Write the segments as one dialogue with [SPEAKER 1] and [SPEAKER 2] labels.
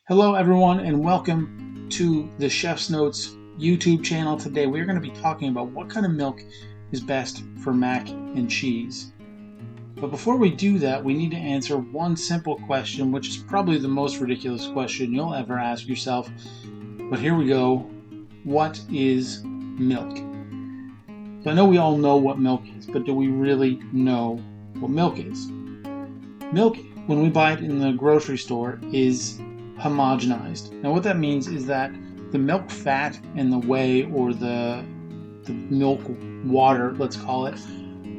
[SPEAKER 1] Hello everyone and welcome to the Chef's Notes YouTube channel. Today we're going to be talking about what kind of milk is best for mac and cheese. But before we do that, we need to answer one simple question, which is probably the most ridiculous question you'll ever ask yourself. But here we go. What is milk? So I know we all know what milk is, but do we really know what milk is? Milk, when we buy it in the grocery store, is homogenized. Now what that means is that the milk fat and the whey, or the milk water, let's call it,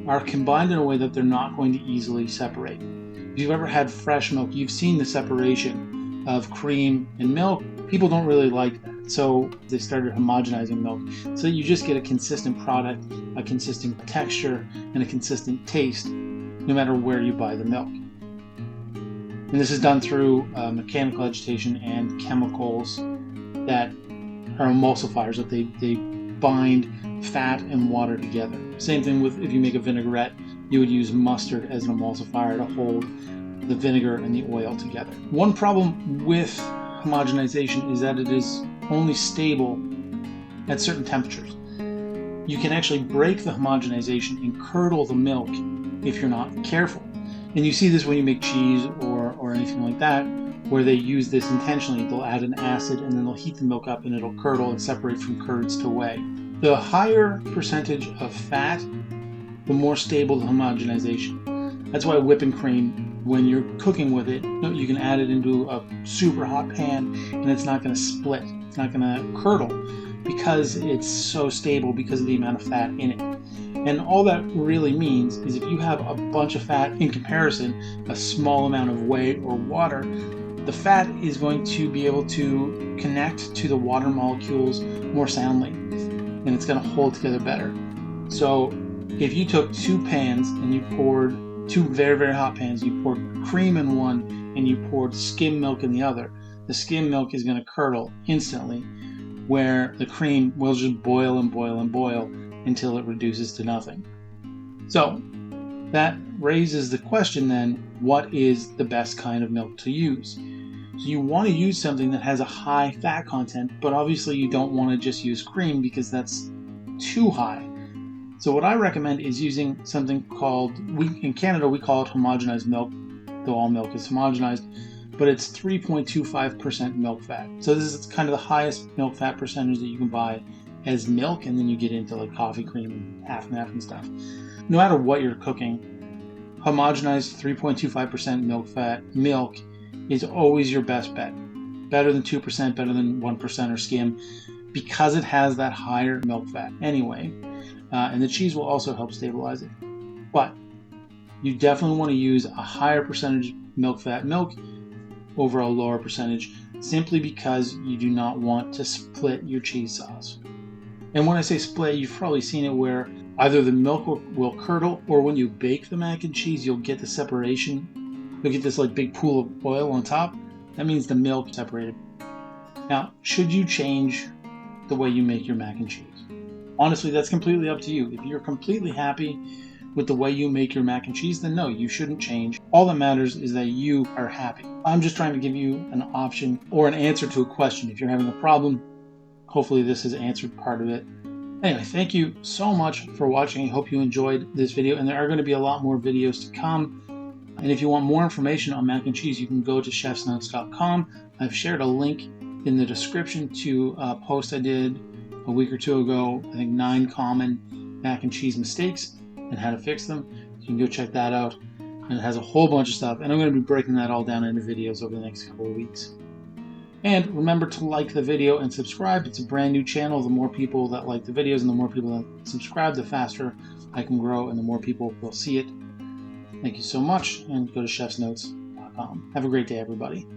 [SPEAKER 1] are combined in a way that they're not going to easily separate. If you've ever had fresh milk, you've seen the separation of cream and milk. People don't really like that, so they started homogenizing milk so that you just get a consistent product, a consistent texture, and a consistent taste no matter where you buy the milk. And this is done through mechanical agitation and chemicals that are emulsifiers, that they bind fat and water together. Same thing with if you make a vinaigrette, you would use mustard as an emulsifier to hold the vinegar and the oil together. One problem with homogenization is that it is only stable at certain temperatures. You can actually break the homogenization and curdle the milk if you're not careful. And you see this when you make cheese or anything like that, where they use this intentionally. They'll add an acid and then they'll heat the milk up and it'll curdle and separate from curds to whey. The higher percentage of fat, the more stable the homogenization. That's why whipping cream, when you're cooking with it, you can add it into a super hot pan and it's not going to split. It's not going to curdle because it's so stable because of the amount of fat in it. And all that really means is if you have a bunch of fat in comparison, a small amount of whey or water, the fat is going to be able to connect to the water molecules more soundly, and it's going to hold together better. So if you took two pans and you poured two very, very hot pans, you poured cream in one and you poured skim milk in the other, the skim milk is going to curdle instantly, where the cream will just boil and boil and boil until it reduces to nothing. So that raises the question then, what is the best kind of milk to use? So you want to use something that has a high fat content, but obviously you don't want to just use cream because that's too high. So what I recommend is using something called, in Canada we call it homogenized milk, though all milk is homogenized, but it's 3.25% milk fat. So this is kind of the highest milk fat percentage that you can buy as milk, and then you get into like coffee cream and half and stuff. No matter what you're cooking, homogenized 3.25% milk fat milk is always your best bet. Better than 2%, better than 1% or skim, because it has that higher milk fat anyway. And the cheese will also help stabilize it. But you definitely want to use a higher percentage milk fat milk over a lower percentage, simply because you do not want to split your cheese sauce. And when I say split, you've probably seen it where either the milk will curdle, or when you bake the mac and cheese, you'll get the separation. You'll get this like big pool of oil on top. That means the milk separated. Now, should you change the way you make your mac and cheese? Honestly, that's completely up to you. If you're completely happy with the way you make your mac and cheese, then no, you shouldn't change. All that matters is that you are happy. I'm just trying to give you an option or an answer to a question. If you're having a problem, hopefully this has answered part of it. Anyway, thank you so much for watching. I hope you enjoyed this video, and there are going to be a lot more videos to come. And if you want more information on mac and cheese, you can go to chefsnotes.com. I've shared a link in the description to a post I did a week or two ago, I think 9 common mac and cheese mistakes and how to fix them. You can go check that out, and it has a whole bunch of stuff, and I'm going to be breaking that all down into videos over the next couple of weeks. And remember to like the video and subscribe. It's a brand new channel. The more people that like the videos and the more people that subscribe, the faster I can grow and the more people will see it. Thank you so much, and go to chefsnotes.com. Have a great day, everybody.